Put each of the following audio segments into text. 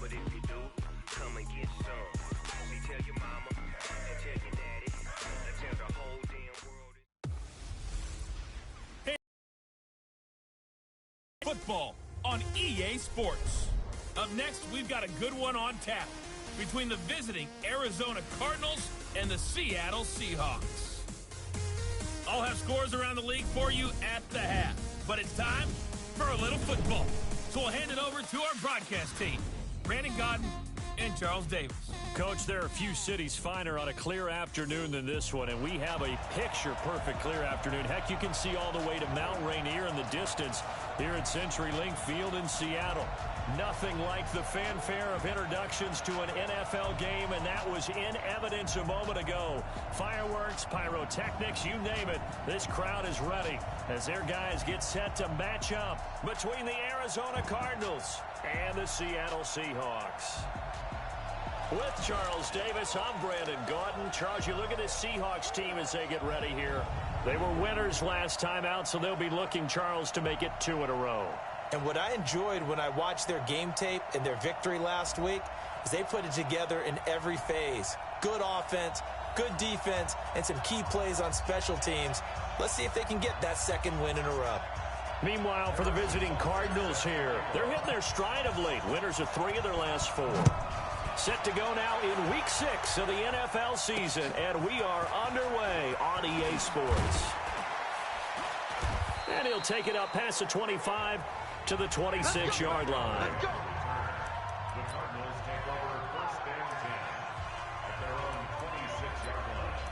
but if you do, come and get some. See, tell your mama and tell your daddy and tell the whole damn world. Hey. Football on EA Sports. Up next, we've got a good one on tap between the visiting Arizona Cardinals and the Seattle Seahawks. I'll have scores around the league for you at the half, but it's time for a little football. So we'll hand it over to our broadcast team, Brandon Godden and Charles Davis. Coach, there are a few cities finer on a clear afternoon than this one, and we have a picture-perfect clear afternoon. Heck, you can see all the way to Mount Rainier in the distance here at CenturyLink Field in Seattle. Nothing like the fanfare of introductions to an NFL game, and that was in evidence a moment ago. Fireworks, pyrotechnics, you name it. This crowd is ready as their guys get set to match up between the Arizona Cardinals and the Seattle Seahawks. With Charles Davis, I'm Brandon Gaudin. Charles, you look at this Seahawks team as they get ready here. They were winners last time out, so they'll be looking, Charles, to make it 2 in a row. And what I enjoyed when I watched their game tape and their victory last week is they put it together in every phase. Good offense, good defense, and some key plays on special teams. Let's see if they can get that second win in a row. Meanwhile, for the visiting Cardinals here, they're hitting their stride of late. Winners of 3 of their last 4. Set to go now in Week 6 of the NFL season, and we are underway on EA Sports. And he'll take it up past the 25 to the 26-yard line. The Cardinals take over 1st and 10 at their own 26-yard line.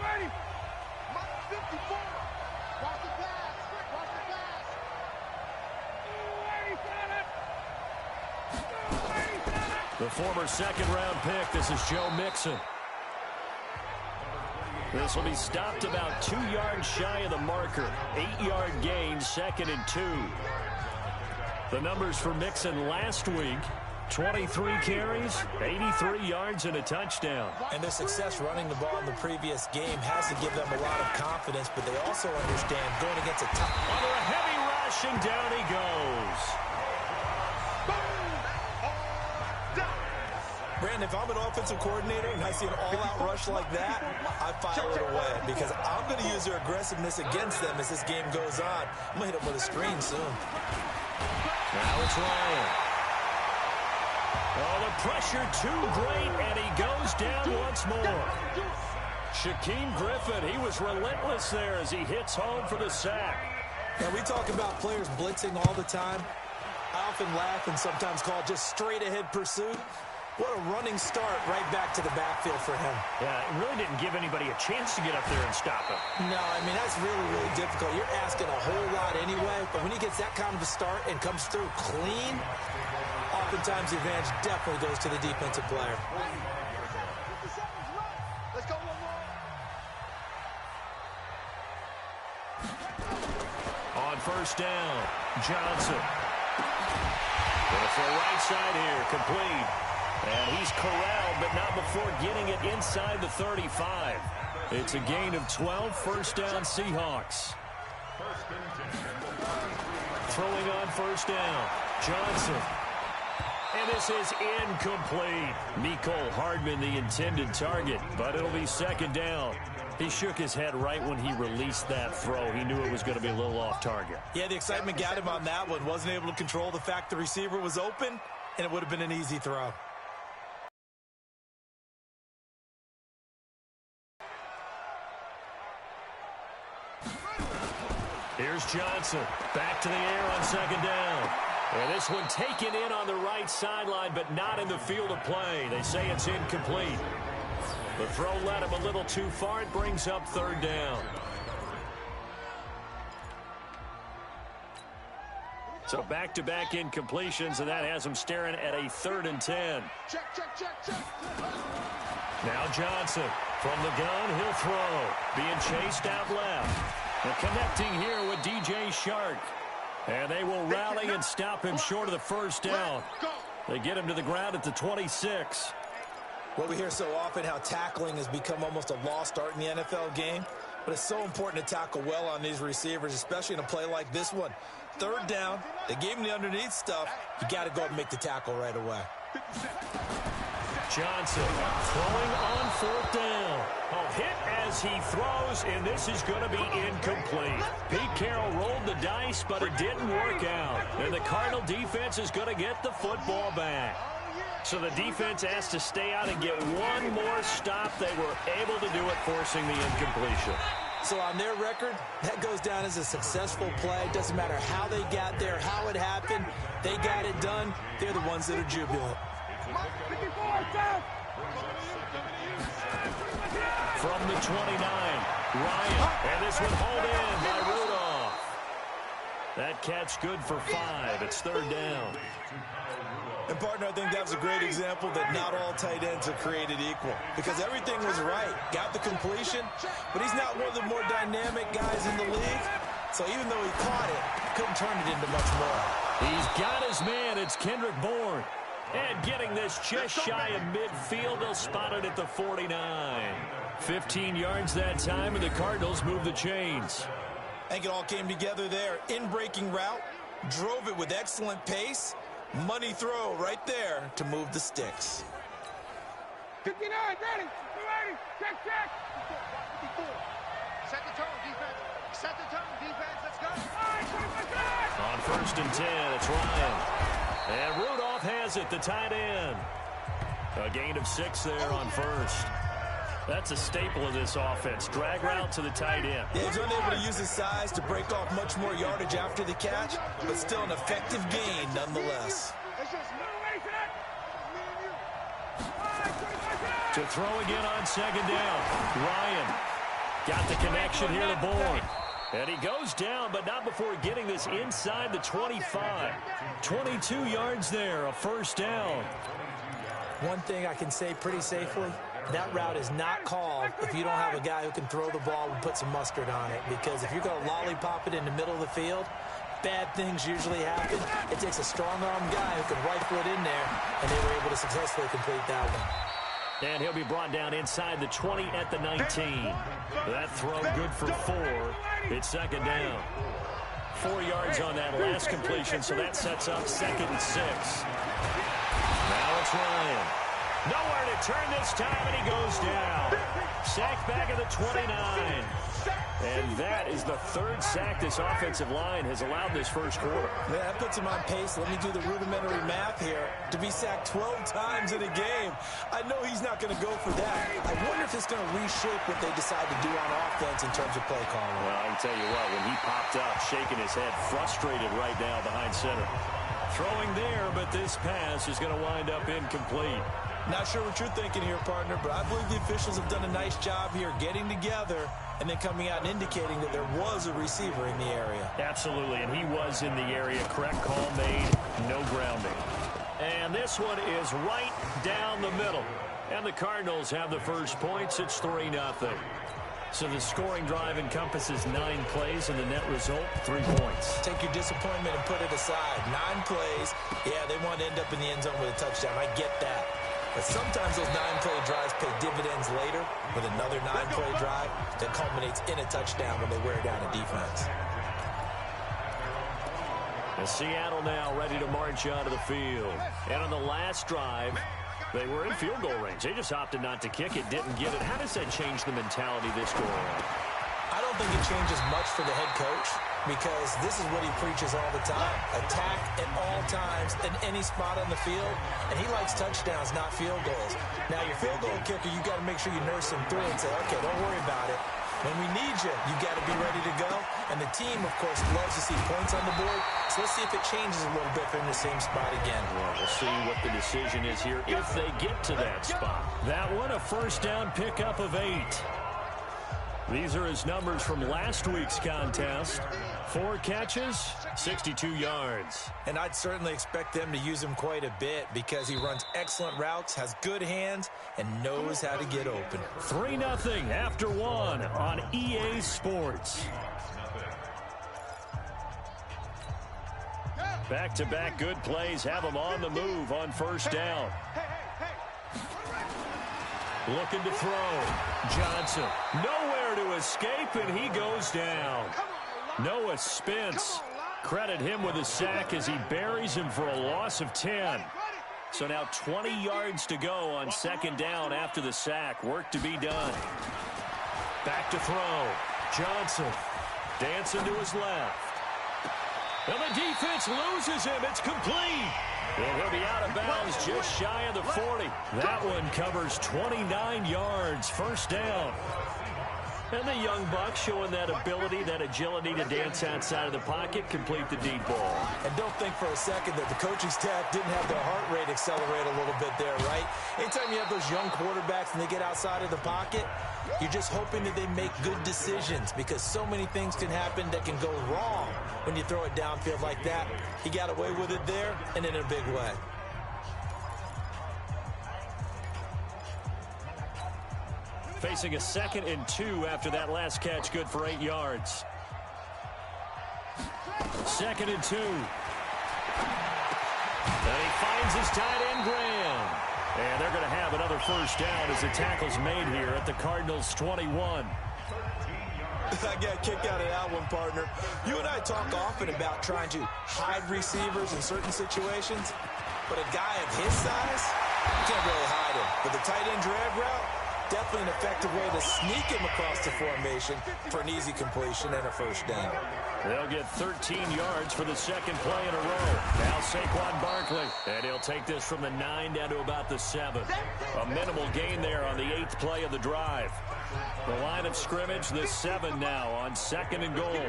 Ready, 54. Watch the pass. Watch the pass. 287. The former second-round pick, this is Joe Mixon. This will be stopped about 2 yards shy of the marker. 8-yard gain, 2nd and 2. The numbers for Mixon last week, 23 carries, 83 yards, and a touchdown. And their success running the ball in the previous game has to give them a lot of confidence, but they also understand going against a tough... Under a heavy rush, and down he goes. Brandon, if I'm an offensive coordinator and I see an all-out rush like that, I file it away because I'm going to use their aggressiveness against them as this game goes on. I'm going to hit them with a screen soon. Now it's Ryan. Oh, the pressure too great, and he goes down once more. Shaquem Griffin, he was relentless there as he hits home for the sack. Now, we talk about players blitzing all the time. I often laugh and sometimes call it just straight-ahead pursuit. What a running start right back to the backfield for him. Yeah, it really didn't give anybody a chance to get up there and stop him. No, I mean, that's really, really difficult. You're asking a whole lot anyway, but when he gets that kind of a start and comes through clean, oftentimes the advantage definitely goes to the defensive player. 50 seconds left. Let's go one more. On 1st down, Johnson. Gonna throw right side here, complete. And he's corralled, but not before getting it inside the 35. It's a gain of 12, 1st down Seahawks. Throwing on 1st down, Johnson. And this is incomplete. Mecole Hardman, the intended target, but it'll be 2nd down. He shook his head right when he released that throw. He knew it was going to be a little off target. Yeah, the excitement got him on that one. Wasn't able to control the fact the receiver was open, and it would have been an easy throw. Here's Johnson. Back to the air on 2nd down. And this one taken in on the right sideline, but not in the field of play. They say it's incomplete. The throw led him a little too far. It brings up 3rd down. So back-to-back incompletions, and that has him staring at a 3rd and 10. Check. Now Johnson from the gun, he'll throw. Being chased out left. And connecting here with DJ Shark. And they will rally and stop him short of the 1st down. They get him to the ground at the 26. Well, we hear so often how tackling has become almost a lost art in the NFL game. but it's so important to tackle well on these receivers, especially in a play like this one. Third down, they gave him the underneath stuff. You got to go and make the tackle right away. Johnson throwing on fourth down. Oh, hit as he throws, and this is going to be incomplete. Pete Carroll rolled the dice, but it didn't work out. And the Cardinal defense is going to get the football back. So the defense has to stay out and get one more stop. They were able to do it, forcing the incompletion. So on their record, that goes down as a successful play. Doesn't matter how they got there, how it happened. They got it done. They're the ones that are jubilant. From the 29, Ryan. And this one hauled in by Rudolph. That catch good for 5. It's third down. And, partner, I think that was a great example that not all tight ends are created equal, because everything was right. Got the completion, but he's not one of the more dynamic guys in the league. So even though he caught it, couldn't turn it into much more. He's got his man. It's Kendrick Bourne. And getting this just shy of midfield, they'll spot it at the 49. 15 yards that time, and the Cardinals move the chains. I think it all came together there. In-breaking route, drove it with excellent pace. Money throw right there to move the sticks. 59, ready, check. Set the tone, defense. Set the tone, defense. Let's go. On first and 10, it's Ryan. And Rudolph has it, the tight end. A gain of 6 there on first. That's a staple of this offense. Drag route to the tight end. Yeah, he's unable to use his size to break off much more yardage after the catch, but still an effective gain nonetheless. To throw again on second down. Ryan got the connection here to Bourne. And he goes down, but not before getting this inside the 25. 22 yards there, a first down. One thing I can say pretty safely, that route is not called if you don't have a guy who can throw the ball and put some mustard on it. Because if you're going to lollipop it in the middle of the field, bad things usually happen. It takes a strong-armed guy who can rifle it in there, and they were able to successfully complete that one. And he'll be brought down inside the 20 at the 19. That throw good for 4. It's second down. 4 yards on that last completion, so that sets up second and 6. Now it's Ryan. Nowhere to turn this time, and he goes down. Sacked back at the 29. And that is the third sack this offensive line has allowed this first quarter. Yeah, that puts him on pace. Let me do the rudimentary math here. To be sacked 12 times in a game, I know he's not going to go for that. I wonder if it's going to reshape what they decide to do on offense in terms of play calling. Well, I can tell you what, when he popped up, shaking his head, frustrated right now behind center. Throwing there, but this pass is going to wind up incomplete. Not sure what you're thinking here, partner, but I believe the officials have done a nice job here getting together and then coming out and indicating that there was a receiver in the area. Absolutely, and he was in the area. Correct call made, no grounding. And this one is right down the middle. And the Cardinals have the first points. It's 3-0. So the scoring drive encompasses 9 plays, and the net result, 3 points. Take your disappointment and put it aside. 9 plays. Yeah, they want to end up in the end zone with a touchdown. I get that. But sometimes those 9-play drives pay dividends later with another 9-play drive that culminates in a touchdown when they wear down a defense. And Seattle now ready to march out of the field. And on the last drive, they were in field goal range. They just opted not to kick it, didn't get it. How does that change the mentality this go around? I don't think it changes much for the head coach, because this is what he preaches all the time. Attack at all times in any spot on the field, and he likes touchdowns, not field goals. Now, your field goal kicker, you got to make sure you nurse him through and say, okay, don't worry about it. When we need you, you got to be ready to go. And the team, of course, loves to see points on the board. So let's see if it changes a little bit if they're in the same spot again. Well, we'll see what the decision is here if they get to that spot. That one, a first down pickup of 8. These are his numbers from last week's contest. 4 catches, 62 yards. And I'd certainly expect them to use him quite a bit because he runs excellent routes, has good hands, and knows how to get open. 3-0 after 1 on EA Sports. Back-to-back good plays have them on the move on first down. Looking to throw. Johnson, nowhere to escape, and he goes down. Noah Spence, credit him with a sack as he buries him for a loss of 10. So now 20 yards to go on second down after the sack. Work to be done. Back to throw. Johnson dancing to his left. And the defense loses him. It's complete. And he'll be out of bounds just shy of the 40. That one covers 29 yards. First down. And the young buck showing that ability, that agility to dance outside of the pocket, complete the deep ball. And don't think for a second that the coaching staff didn't have their heart rate accelerate a little bit there, right? Anytime you have those young quarterbacks and they get outside of the pocket, you're just hoping that they make good decisions because so many things can happen that can go wrong when you throw it downfield like that. He got away with it there and in a big way. Facing a 2nd and 2 after that last catch, good for 8 yards. 2nd and 2. And he finds his tight end, Graham. And they're going to have another first down as the tackle's made here at the Cardinals' 21. I got a kick out of that one, partner. You and I talk often about trying to hide receivers in certain situations, but a guy of his size, you can't really hide him. With the tight end drag route, definitely an effective way to sneak him across the formation for an easy completion and a first down. They'll get 13 yards for the second play in a row. Now Saquon Barkley, and he'll take this from the 9 down to about the 7. A minimal gain there on the 8th play of the drive. The line of scrimmage, the 7 now on 2nd and goal.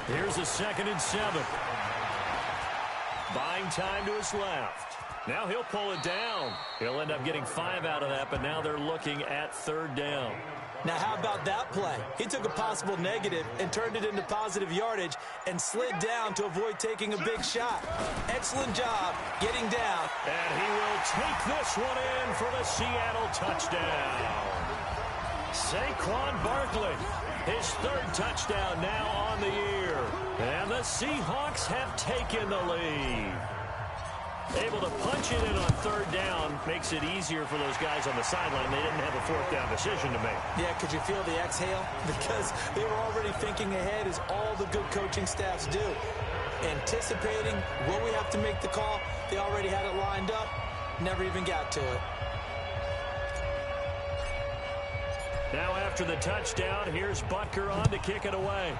Here's a 2nd and 7. Buying time to his left. Now he'll pull it down. He'll end up getting 5 out of that, but now they're looking at 3rd down. Now, how about that play? He took a possible negative and turned it into positive yardage and slid down to avoid taking a big shot. Excellent job getting down. And he will take this one in for the Seattle touchdown. Saquon Barkley, his 3rd touchdown now on the year. And the Seahawks have taken the lead. Able to punch it in on 3rd down makes it easier for those guys on the sideline. They didn't have a 4th down decision to make. Yeah, could you feel the exhale? Because they were already thinking ahead as all the good coaching staffs do. Anticipating what we have to make the call. They already had it lined up. Never even got to it. Now after the touchdown, here's Butker on to kick it away.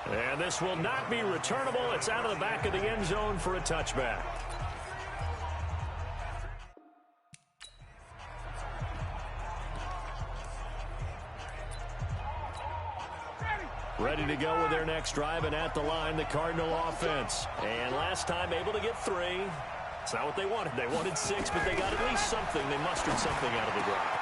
And this will not be returnable. It's out of the back of the end zone for a touchback. Ready to go with their next drive, and at the line, the Cardinal offense. And last time able to get 3. It's not what they wanted. They wanted 6, but they got at least something. They mustered something out of the drive.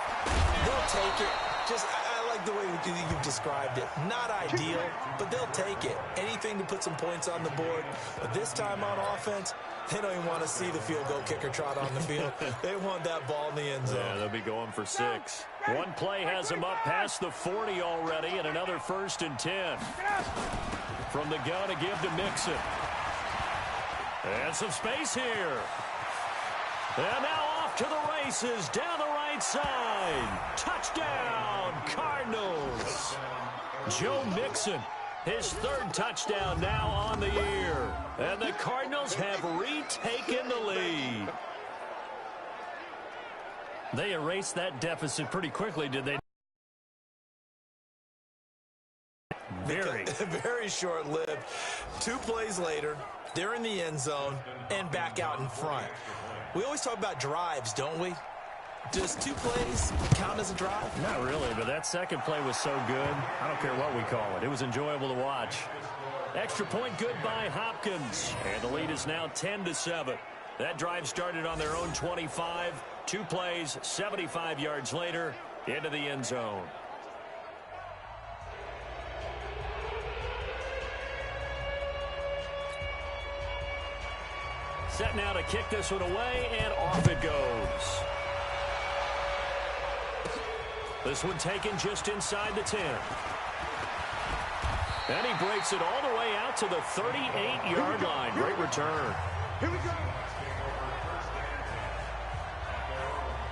They'll take it. Just, I like the way you've described it. Not ideal, but they'll take it. Anything to put some points on the board. But this time on offense, they don't even want to see the field goal kicker trot on the field. They want that ball in the end zone. Yeah, they'll be going for 6. One play has them up past the 40 already, and another 1st and 10. From the gun to give to Mixon. And some space here. And now off to the races down the right side. Touchdown, Cardinals. Joe Mixon, his 3rd touchdown now on the year. And the Cardinals have retaken the lead. They erased that deficit pretty quickly, did they? Very short-lived. 2 plays later, they're in the end zone and back out in front. We always talk about drives, don't we? Does 2 plays count as a drive? Not really, but that second play was so good. I don't care what we call it. It was enjoyable to watch. Extra point good by Hopkins. And the lead is now 10-7. That drive started on their own 25. 2 plays, 75 yards later, into the end zone. Set now to kick this one away, and off it goes. This one taken just inside the 10. And he breaks it all the way out to the 38-yard line. Great return. Here we go.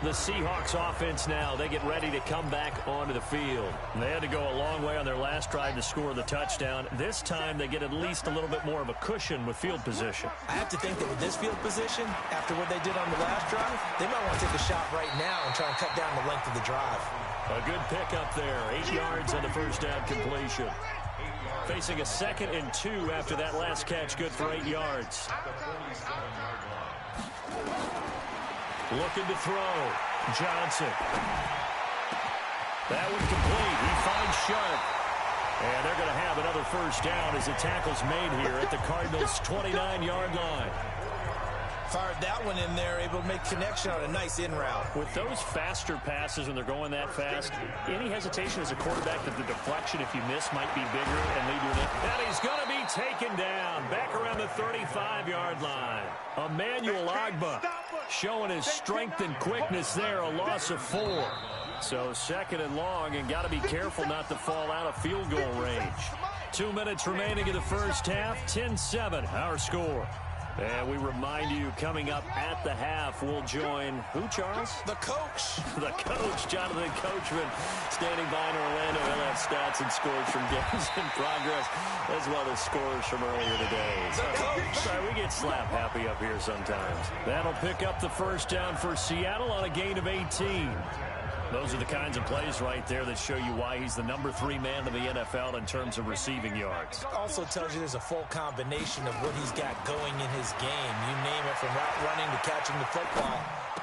The Seahawks offense now, they get ready to come back onto the field. They had to go a long way on their last drive to score the touchdown. This time they get at least a little bit more of a cushion with field position. I have to think that with this field position, after what they did on the last drive, they might want to take a shot right now and try and cut down the length of the drive. A good pickup there. 8 yards on the first down completion. Facing a 2nd and 2 after that last catch, good for 8 yards. Looking to throw. Johnson. That one complete. He finds Sharp. And they're going to have another first down as the tackle's made here at the Cardinals' 29-yard line. Fired that one in there, able to make connection on a nice in route. With those faster passes when they're going that fast, any hesitation as a quarterback that the deflection, if you miss, might be bigger and lead to an... And he's going to be taken down back around the 35-yard line. Emmanuel Agba showing his strength and quickness there, a loss of 4. So 2nd and long, and got to be careful not to fall out of field goal range. 2 minutes remaining in the first half, 10-7, our score. And we remind you, coming up at the half, we'll join, who, Charles? The coach. The coach, Jonathan Coachman, standing by in Orlando. He'll have stats and scores from games in progress, as well as scores from earlier today. The coach. Sorry, we get slap happy up here sometimes. That'll pick up the first down for Seattle on a gain of 18. Those are the kinds of plays right there that show you why he's the number 3 man in the NFL in terms of receiving yards. Also tells you there's a full combination of what he's got going in his game. You name it, from route running to catching the football.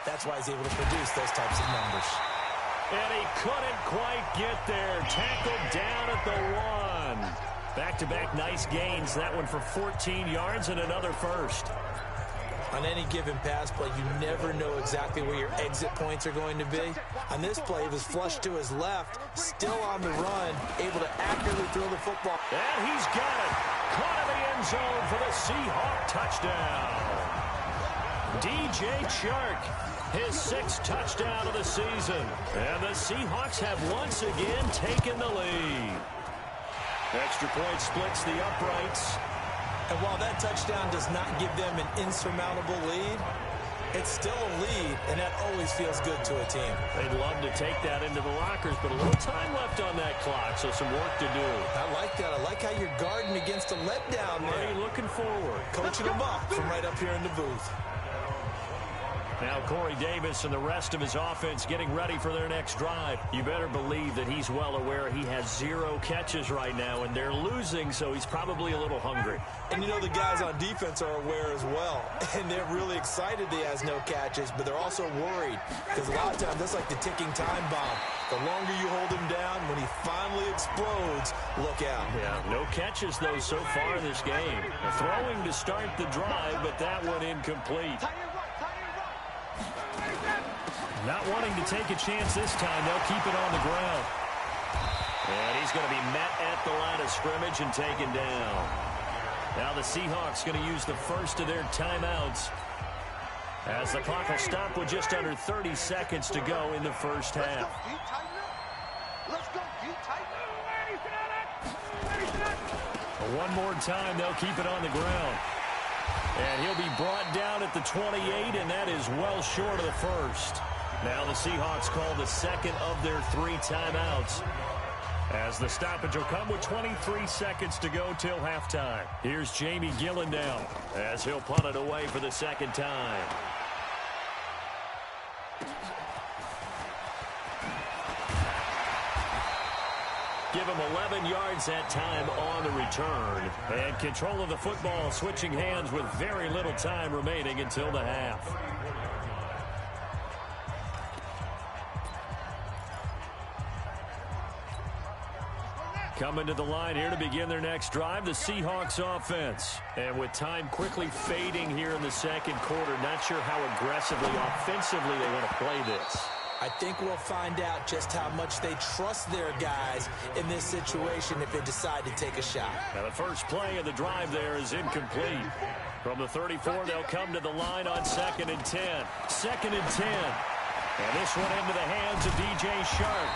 That's why he's able to produce those types of numbers. And he couldn't quite get there. Tackled down at the 1. Back-to-back nice gains. That one for 14 yards and another first. On any given pass play, you never know exactly where your exit points are going to be. On this play, it was flushed to his left, still on the run, able to accurately throw the football. And he's got it. Caught in the end zone for the Seahawk touchdown. DJ Chark, his 6th touchdown of the season. And the Seahawks have once again taken the lead. Extra point splits the uprights. And while that touchdown does not give them an insurmountable lead, it's still a lead, and that always feels good to a team. They'd love to take that into the lockers, but a little time left on that clock, so some work to do. I like that. I like how you're guarding against a letdown there. Are you looking forward? Coaching them up from right up here in the booth. Now Corey Davis and the rest of his offense getting ready for their next drive. You better believe that he's well aware he has 0 catches right now, and they're losing, so he's probably a little hungry. And you know the guys on defense are aware as well. And they're really excited he has no catches, but they're also worried. Because a lot of times, that's like the ticking time bomb. The longer you hold him down, when he finally explodes, look out. Yeah, no catches, though, so far in this game. Throwing to start the drive, but that one incomplete. Not wanting to take a chance this time, they'll keep it on the ground. And he's going to be met at the line of scrimmage and taken down. Now the Seahawks going to use the first of their timeouts, as the clock will stop with just under 30 seconds to go in the first half. Let's go, One more time, they'll keep it on the ground. And he'll be brought down at the 28, and that is well short of the first. Now the Seahawks call the second of their 3 timeouts, as the stoppage will come with 23 seconds to go till halftime. Here's Jamie Gillen now, as he'll punt it away for the second time. Give him 11 yards that time on the return. And control of the football switching hands with very little time remaining until the half. Coming to the line here to begin their next drive, the Seahawks offense. And with time quickly fading here in the second quarter, not sure how aggressively, offensively they want to play this. I think we'll find out just how much they trust their guys in this situation if they decide to take a shot. Now the first play of the drive there is incomplete. From the 34, they'll come to the line on 2nd and 10. 2nd and 10. And this one into the hands of DJ Chark.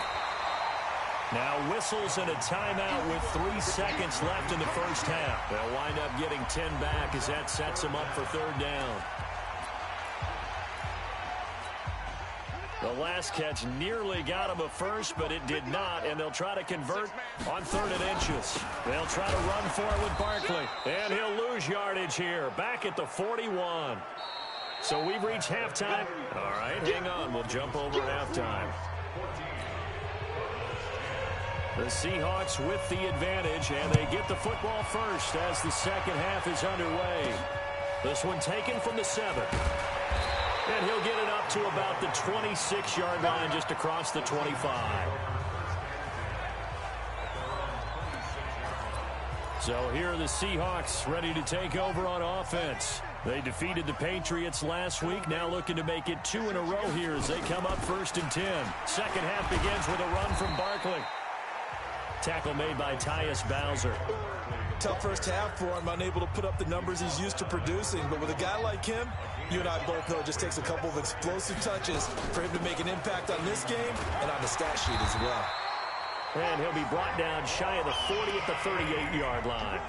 Now whistles and a timeout with 3 seconds left in the first half. They'll wind up getting 10 back as that sets them up for 3rd down. The last catch nearly got him a first, but it did not, and they'll try to convert on 3rd and inches. They'll try to run for it with Barkley, and he'll lose yardage here, back at the 41. So we've reached halftime. All right, hang on. We'll jump over at halftime. The Seahawks with the advantage, and they get the football first as the second half is underway. This one taken from the 7. And he'll get it up to about the 26-yard line, just across the 25. So here are the Seahawks ready to take over on offense. They defeated the Patriots last week, now looking to make it 2 in a row here as they come up 1st and 10. Second half begins with a run from Barkley. Tackle made by Tyus Bowser. Tough first half for him, unable to put up the numbers he's used to producing. But with a guy like him, you and I both know it just takes a couple of explosive touches for him to make an impact on this game and on the stat sheet as well. And he'll be brought down shy of the 40 at the 38-yard line.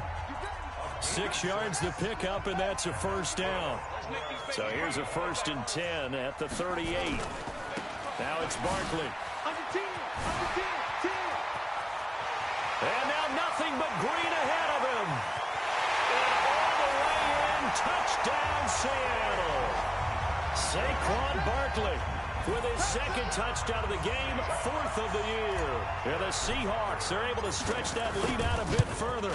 6 yards to pick up, and that's a first down. So here's a 1st and 10 at the 38. Now it's Barkley. And now nothing but green ahead of him. And all the way in, touchdown Seattle. Saquon Barkley with his 2nd touchdown of the game, 4th of the year. And the Seahawks are able to stretch that lead out a bit further.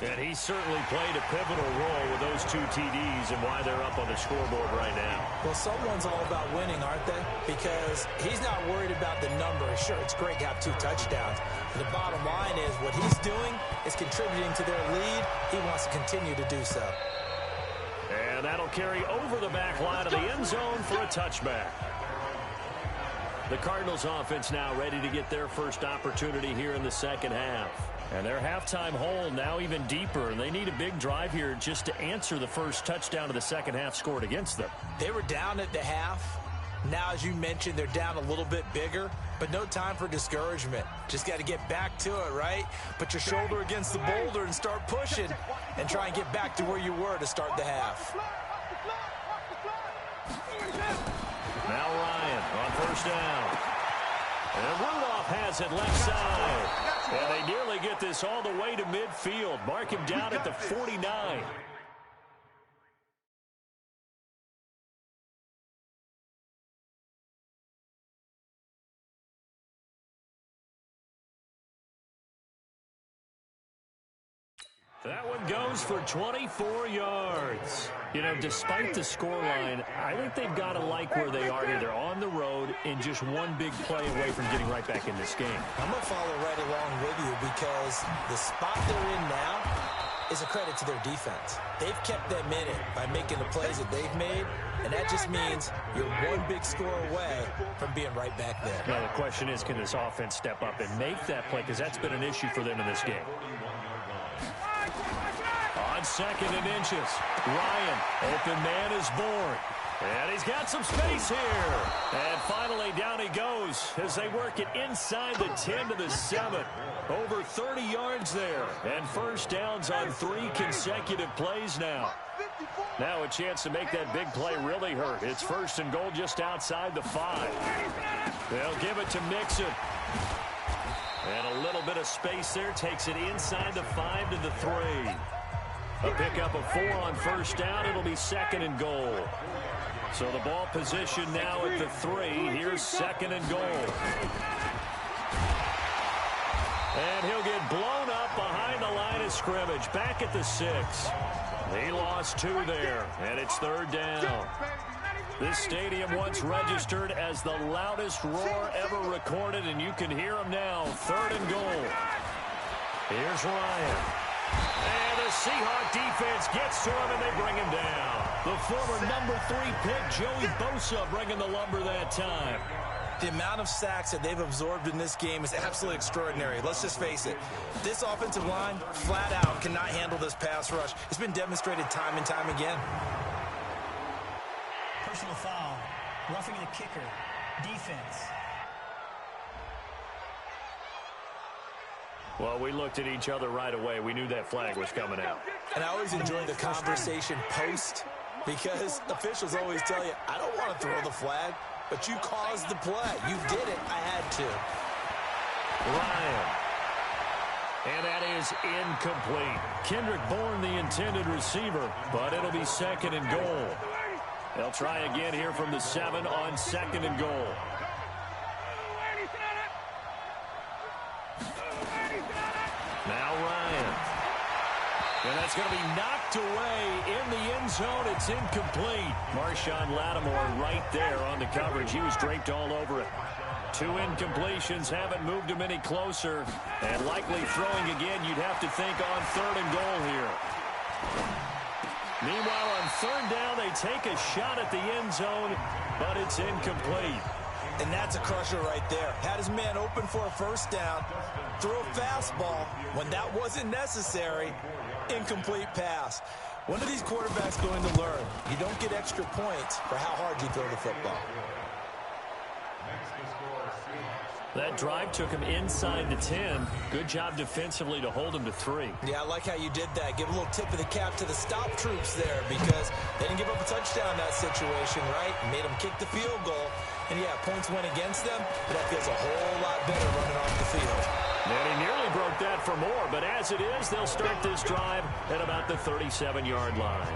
And he certainly played a pivotal role with those 2 TDs and why they're up on the scoreboard right now. Well, someone's all about winning, aren't they? Because he's not worried about the number. Sure, it's great to have 2 touchdowns. But the bottom line is what he's doing is contributing to their lead. He wants to continue to do so. And that'll carry over the back line of the end zone for a touchback. The Cardinals offense now ready to get their first opportunity here in the second half. And their halftime hole now even deeper, and they need a big drive here just to answer the first touchdown of the second half scored against them. They were down at the half. Now, as you mentioned, they're down a little bit bigger, but no time for discouragement. Just got to get back to it, right? Put your shoulder against the boulder and start pushing and try and get back to where you were to start the half. Now Ryan on 1st down. And Rudolph has it left side. And they nearly get this all the way to midfield. Mark him down at the 49. That one goes for 24 yards. You know, despite the scoreline, I think they've got to like where they are here. They're on the road and just one big play away from getting right back in this game. I'm going to follow right along with you because the spot they're in now is a credit to their defense. They've kept them in it by making the plays that they've made, and that just means you're one big score away from being right back there. Now, the question is, can this offense step up and make that play? Because that's been an issue for them in this game. On 2nd and inches, Ryan, open man is born. And he's got some space here. And finally down he goes as they work it inside the 10 to the 7. Over 30 yards there. And first downs on 3 consecutive plays now. Now a chance to make that big play really hurt. It's 1st and goal just outside the 5. They'll give it to Mixon. And a little bit of space there takes it inside the 5 to the 3. A pickup of 4 on 1st down. It'll be 2nd and goal. So the ball position now at the 3. Here's 2nd and goal. And he'll get blown up behind the line of scrimmage. Back at the 6. He lost 2 there. And it's 3rd down. This stadium once registered as the loudest roar ever recorded, and you can hear him now. 3rd and goal. Here's Ryan. And the Seahawk defense gets to him, and they bring him down. The former number 3 pick, Joey Bosa, bringing the lumber that time. The amount of sacks that they've absorbed in this game is absolutely extraordinary. Let's just face it. This offensive line, flat out, cannot handle this pass rush. It's been demonstrated time and time again. Personal foul, roughing the kicker, defense. Well, we looked at each other right away. We knew that flag was coming out. And I always enjoy the conversation post because officials always tell you, I don't want to throw the flag. but you caused the play. You did it. I had to. Ryan. And that is incomplete. Kendrick Bourne, the intended receiver, but it'll be 2nd and goal. They'll try again here from the 7 on 2nd and goal. Now Ryan. And that's going to be knocked away in the end zone. It's incomplete. Marshawn Lattimore right there on the coverage. He was draped all over it. 2 incompletions haven't moved him any closer. And likely throwing again, you'd have to think on 3rd and goal here. Meanwhile, on 3rd down, they take a shot at the end zone, but it's incomplete. And that's a crusher right there. Had his man open for a 1st down, threw a fastball when that wasn't necessary. Incomplete pass. When are these quarterbacks going to learn? You don't get extra points for how hard you throw the football. That drive took him inside the 10. Good job defensively to hold him to 3. Yeah, I like how you did that. Give a little tip of the cap to the stop troops there because they didn't give up a touchdown in that situation, right? Made them kick the field goal. And, yeah, points went against them, but that feels a whole lot better running off the field. And he nearly broke that for more, but as it is, they'll start this drive at about the 37-yard line.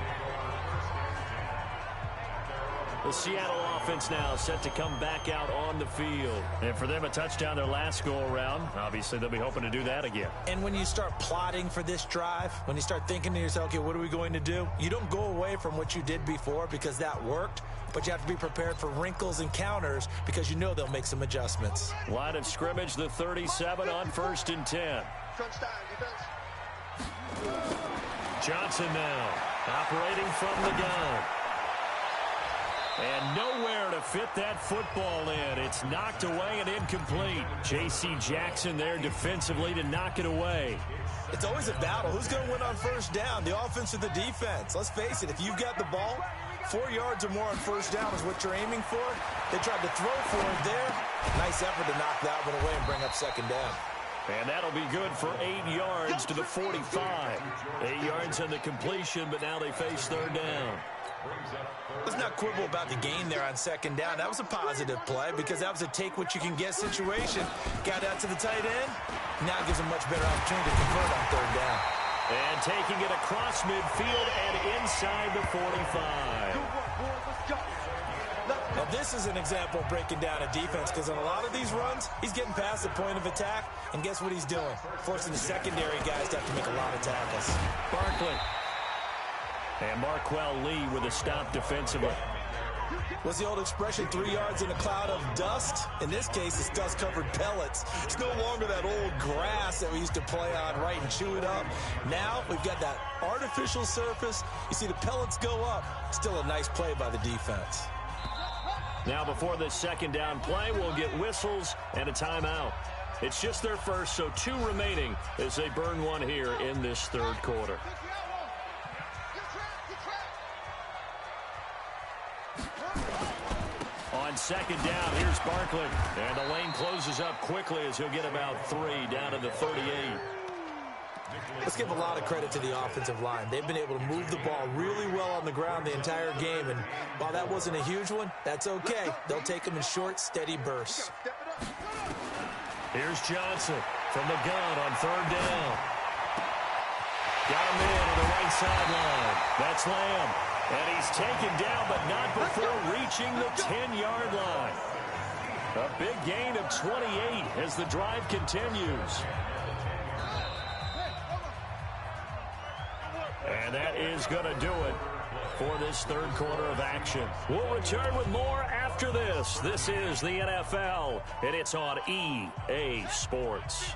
The Seattle offense now set to come back out on the field. And for them, a touchdown their last go-around. Obviously, they'll be hoping to do that again. And when you start plotting for this drive, when you start thinking to yourself, okay, what are we going to do? You don't go away from what you did before because that worked, but you have to be prepared for wrinkles and counters because you know they'll make some adjustments. Line of scrimmage, the 37 on 1st and 10. Johnson now operating from the gun. And nowhere to fit that football in. It's knocked away and incomplete. J.C. Jackson there defensively to knock it away. It's always a battle. Who's going to win on 1st down, the offense or the defense? Let's face it, if you've got the ball, 4 yards or more on 1st down is what you're aiming for. They tried to throw for it there. Nice effort to knock that one away and bring up 2nd down. And that'll be good for 8 yards to the 45. 8 yards on the completion, but now they face 3rd down. Let's not quibble about the gain there on 2nd down. That was a positive play because that was a take-what-you-can-get situation. Got out to the tight end. Now it gives them much better opportunity to convert on 3rd down. And taking it across midfield and inside the 45. Now this is an example of breaking down a defense because on a lot of these runs, he's getting past the point of attack, and guess what he's doing? Forcing the secondary guys to have to make a lot of tackles. Barkley. And Marquell Lee with a stop defensively. What's the old expression, 3 yards in a cloud of dust? In this case, it's dust-covered pellets. It's no longer that old grass that we used to play on, right, and chew it up. Now we've got that artificial surface. You see the pellets go up. Still a nice play by the defense. Now before this 2nd down play, we'll get whistles and a timeout. It's just their first, so 2 remaining as they burn one here in this 3rd quarter. On 2nd down, here's Barkley. And the lane closes up quickly as he'll get about 3 down to the 38. Let's give a lot of credit to the offensive line. They've been able to move the ball really well on the ground the entire game. And while that wasn't a huge one, that's okay. They'll take them in short, steady bursts. Here's Johnson from the gun on 3rd down. Got him in on the right sideline. That's Lamb. And he's taken down, but not before reaching the 10-yard line. A big gain of 28 as the drive continues. And that is going to do it for this 3rd quarter of action. We'll return with more after this. This is the NFL, and it's on EA Sports.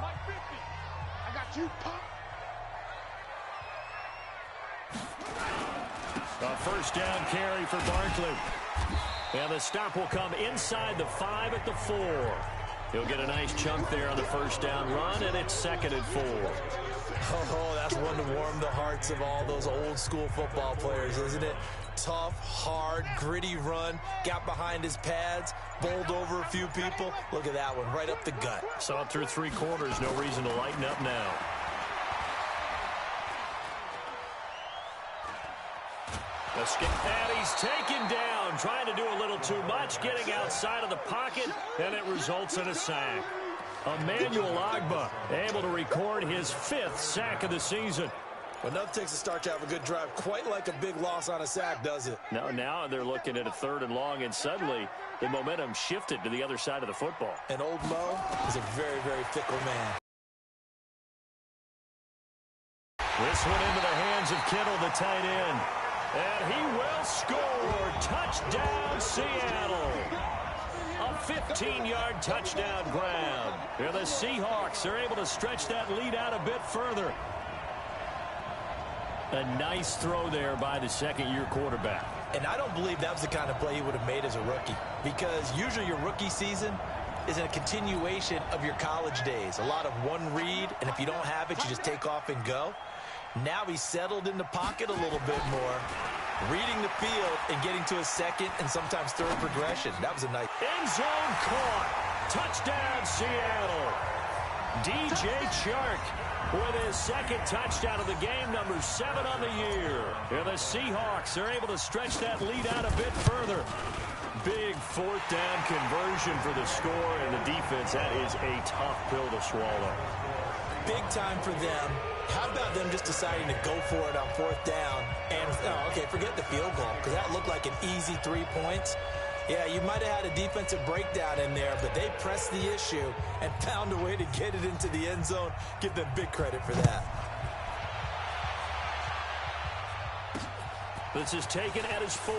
I got you, pop. A 1st down carry for Barkley. And the stop will come inside the 5 at the 4. He'll get a nice chunk there on the 1st down run, and it's 2nd and 4. Oh, that's one to warm the hearts of all those old school football players, isn't it? Tough, hard, gritty run. Got behind his pads, bowled over a few people. Look at that one, right up the gut. Saw it through 3 quarters. No reason to lighten up now. And he's taken down, trying to do a little too much, getting outside of the pocket, and it results in a sack. Emmanuel Ogbah able to record his 5th sack of the season. Well, enough takes a start to have a good drive. Quite like a big loss on a sack, does it? Now they're looking at a 3rd and long, and suddenly the momentum shifted to the other side of the football. And old Mo is a very, very fickle man. This one into the hands of Kittle, the tight end. And he will score. Touchdown, Seattle. A 15-yard touchdown grab. Here the Seahawks are able to stretch that lead out a bit further. A nice throw there by the second-year quarterback. And I don't believe that was the kind of play he would have made as a rookie, because usually your rookie season is a continuation of your college days. A lot of one read, and if you don't have it, you just take off and go. Now he's settled in the pocket a little bit more, reading the field and getting to a second and sometimes third progression. That was a nice end zone caught. Touchdown, Seattle. DJ Chark with his 2nd touchdown of the game, number 7 on the year. And the Seahawks are able to stretch that lead out a bit further. Big 4th down conversion for the score, and the defense, that is a tough pill to swallow. Big time for them. How about them just deciding to go for it on 4th down? And, okay, forget the field goal, because that looked like an easy 3 points. Yeah, you might have had a defensive breakdown in there, but they pressed the issue and found a way to get it into the end zone. Give them big credit for that. This is taken at his 4.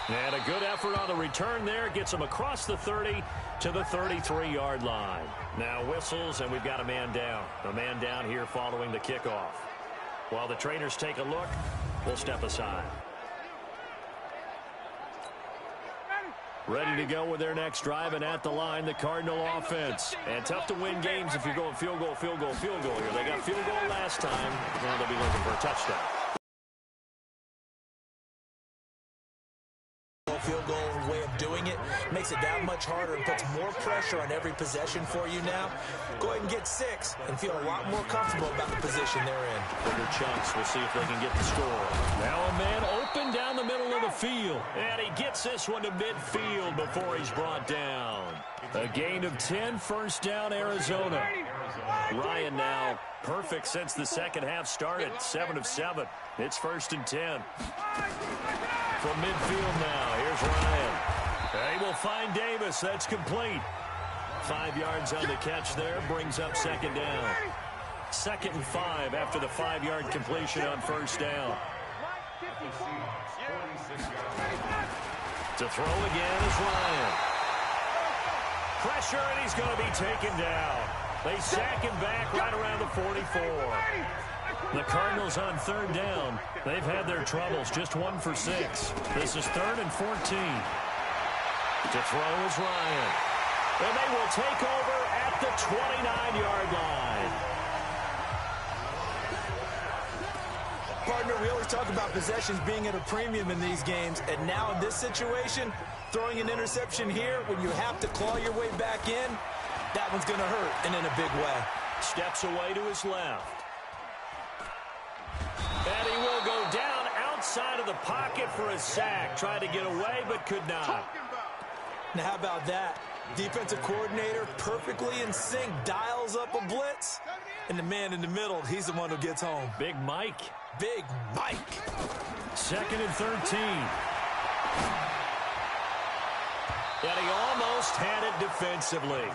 And a good effort on the return there. Gets him across the 30 to the 33-yard line. Now whistles, and we've got a man down. A man down here following the kickoff. While the trainers take a look, we'll step aside. Ready to go with their next drive, and at the line, the Cardinal offense. And tough to win games if you're going field goal, field goal, field goal here. They got field goal last time. Now they'll be looking for a touchdown. Field goal way of doing it makes it that much harder and puts more pressure on every possession for you now. Go ahead and get 6 and feel a lot more comfortable about the position they're in. Bigger chunks. We'll see if they can get the score. Now a man open down the middle of the field. And he gets this one to midfield before he's brought down. A gain of 10, 1st down, Arizona. Ryan now perfect since the second half started. 7 of 7. It's 1st and 10. From midfield now, here's Ryan. They will find Davis. That's complete. 5 yards on the catch there. Brings up 2nd down. 2nd and 5 after the 5-yard completion on 1st down. To throw again is Ryan. Pressure, and he's going to be taken down. They sack him back right around the 44. The Cardinals on 3rd down. They've had their troubles, just 1 for 6. This is 3rd and 14. To throw is Ryan. And they will take over at the 29-yard line. Partner, we always talk about possessions being at a premium in these games, and now in this situation, throwing an interception here when you have to claw your way back in, that one's going to hurt, and in a big way. Steps away to his left. And he will go down outside of the pocket for a sack. Tried to get away, but could not. Now, how about that? Defensive coordinator perfectly in sync, dials up a blitz. And the man in the middle, he's the one who gets home. Big Mike. Big Mike. 2nd and 13. And he almost had it defensively.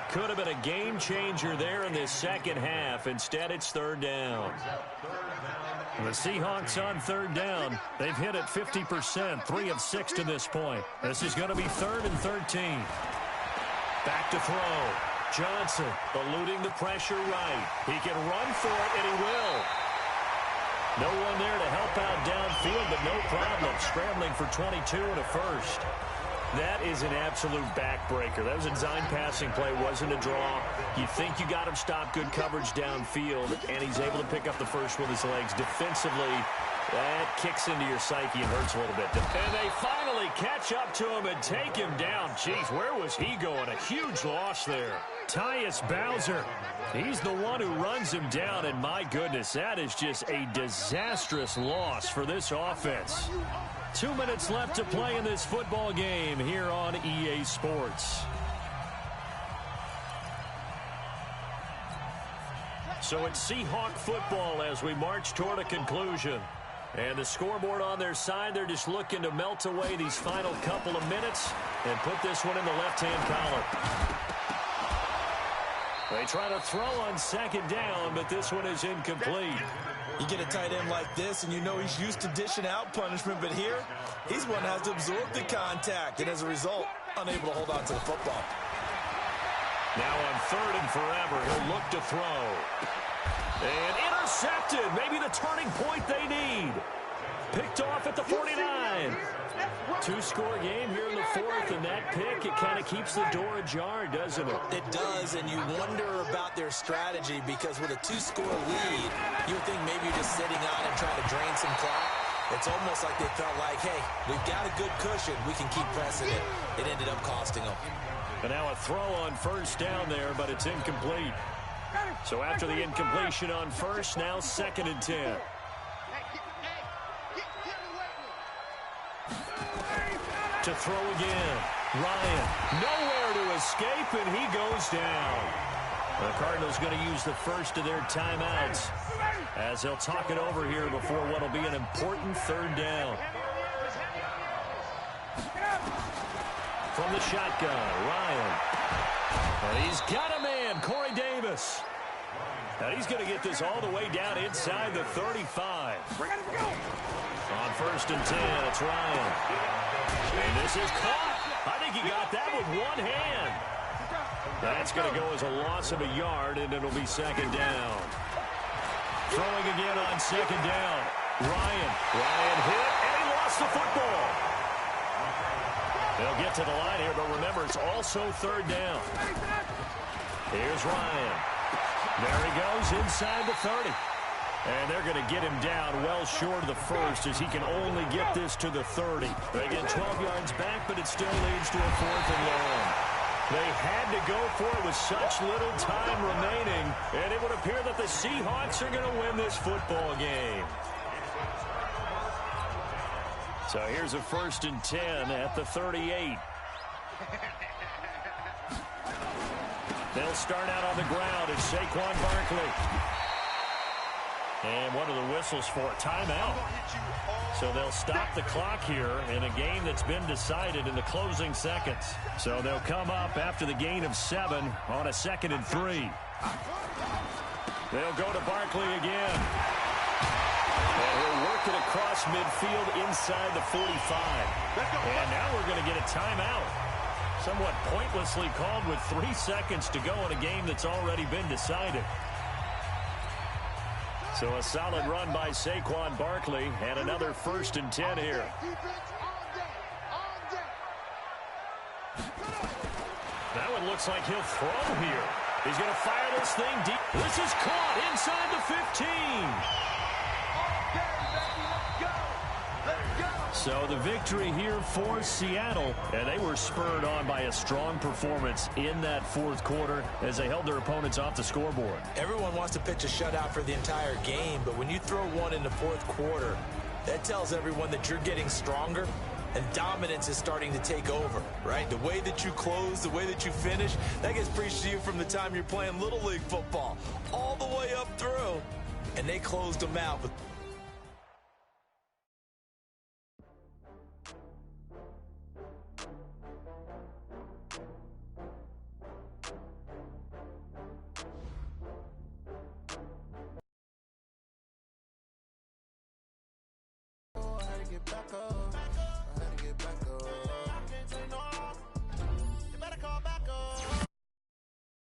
Could have been a game changer there in this second half. Instead, it's 3rd down. The Seahawks on 3rd down. They've hit it 50%, 3 of 6 to this point. This is going to be 3rd and 13. Back to throw. Johnson eluding the pressure right. He can run for it, and he will. No one there to help out downfield, but no problem. Scrambling for 22 and a 1st. That is an absolute backbreaker. That was a design passing play, wasn't a draw. You think you got him stopped, good coverage downfield, and he's able to pick up the 1st with his legs. Defensively, that kicks into your psyche and hurts a little bit. And they finally catch catch up to him and take him down. Jeez, where was he going? A huge loss there. Tyus Bowser, he's the one who runs him down, and my goodness, that is just a disastrous loss for this offense. 2 minutes left to play in this football game here on EA Sports. So it's Seahawk football as we march toward a conclusion. And the scoreboard on their side, they're just looking to melt away these final couple of minutes and put this one in the left-hand column. They try to throw on second down, but this one is incomplete. You get a tight end like this, and you know he's used to dishing out punishment, but here, he's one that has to absorb the contact, and as a result, unable to hold on to the football. Now on third and forever, he'll look to throw. And intercepted. Maybe the turning point they need. Picked off at the 49. Two-score game here in the fourth, and that pick, it kind of keeps the door ajar, doesn't it? It does, and you wonder about their strategy because with a two-score lead, you would think maybe you're just sitting on and trying to drain some clock. It's almost like they felt like, hey, we've got a good cushion. We can keep pressing it. It ended up costing them. And now a throw on first down there, but it's incomplete. So after the incompletion on first, now 2nd and 10. To throw again. Ryan, nowhere to escape, and he goes down. The Cardinals going to use the first of their timeouts as they'll talk it over here before what will be an important third down. From the shotgun, Ryan. And he's got a man, Corey Davis. And he's going to get this all the way down inside the 35. On 1st and 10, it's Ryan. And this is caught. I think he got that with one hand. That's going to go as a loss of a yard, and it'll be 2nd down. Throwing again on 2nd down. Ryan hit, and he lost the football. They'll get to the line here, but remember, it's also 3rd down. Here's Ryan. There he goes inside the 30. And they're going to get him down well short of the first as he can only get this to the 30. They get 12 yards back, but it still leads to a 4th and long. They had to go for it with such little time remaining, and it would appear that the Seahawks are going to win this football game. So here's a 1st and 10 at the 38. They'll start out on the ground. It's Saquon Barkley. And what are the whistles for? Timeout. So they'll stop the clock here in a game that's been decided in the closing seconds. So they'll come up after the gain of 7 on a 2nd and 3. They'll go to Barkley again. And he'll work it across midfield inside the 45. And now we're going to get a timeout. Somewhat pointlessly called with 3 seconds to go in a game that's already been decided. So a solid run by Saquon Barkley and another 1st and 10 here. That one looks like he'll throw here. He's going to fire this thing deep. This is caught inside the 15. So the victory here for Seattle, and they were spurred on by a strong performance in that 4th quarter as they held their opponents off the scoreboard. Everyone wants to pitch a shutout for the entire game, but when you throw one in the 4th quarter, that tells everyone that you're getting stronger and dominance is starting to take over, right? The way that you close, the way that you finish, that gets preached to you from the time you're playing Little League football all the way up through, and they closed them out with